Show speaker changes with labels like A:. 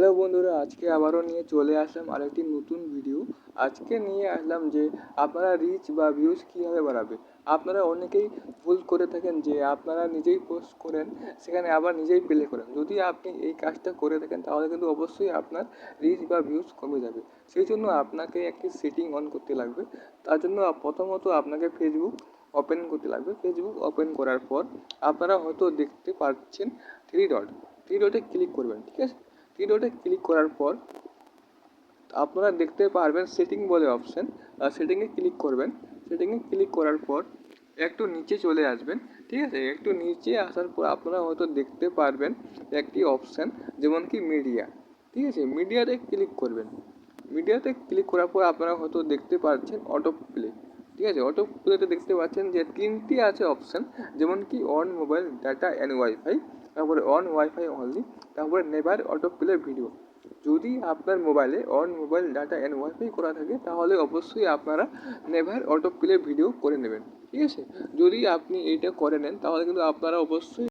A: Hello বন্ধুরা, আজকে আবারও নিয়ে চলে আসলাম আরেকটি নতুন ভিডিও। আজকে নিয়ে আসলাম যে আপনারা রিচ বা ভিউজ কীভাবে বাড়াবে। আপনারা অনেকেই ভুল করে থাকেন যে আপনারা নিজেই পোস্ট করেন, সেখানে আবার নিজেই প্লে করেন। যদি আপনি এই কাজটা করে থাকেন তাহলে কিন্তু অবশ্যই আপনার রিচ বা ভিউজ কমে যাবে। সেই জন্য আপনাকে একটি সেটিং অন করতে লাগবে। তার জন্য প্রথমত আপনাকে ফেসবুক ওপেন করতে লাগবে। ফেসবুক ওপেন করার পর আপনারা হয়তো দেখতে পাচ্ছেন থ্রি ডটে ক্লিক করবেন, ঠিক আছে। থ্রি ডটে ক্লিক করার পর আপনারা দেখতে পারবেন সেটিং বলে অপশান। সেটিংয়ে ক্লিক করবেন। সেটিংয়ে ক্লিক করার পর একটু নিচে চলে আসবেন, ঠিক আছে। একটু নিচে আসার পর আপনারা হয়তো দেখতে পারবেন একটি অপশান, যেমন কি মিডিয়া, ঠিক আছে। মিডিয়াতে ক্লিক করবেন। মিডিয়াতে ক্লিক করার পর আপনারা হয়তো দেখতে পাচ্ছেন অটো প্লে, ঠিক আছে। অটো প্লেতে দেখতে পাচ্ছেন যে তিনটি আছে অপশান, যেমন কি on mobile data and wifi, তারপরে অন ওয়াইফাই অনলি, তারপরে নেভার অটো প্লে ভিডিও। যদি আপনার মোবাইলে on mobile data and wifi করা থাকে তাহলে অবশ্যই আপনারা নেভার অটো প্লে ভিডিও করে নেবেন, ঠিক আছে। যদি আপনি এইটা করে নেন তাহলে কিন্তু আপনারা অবশ্যই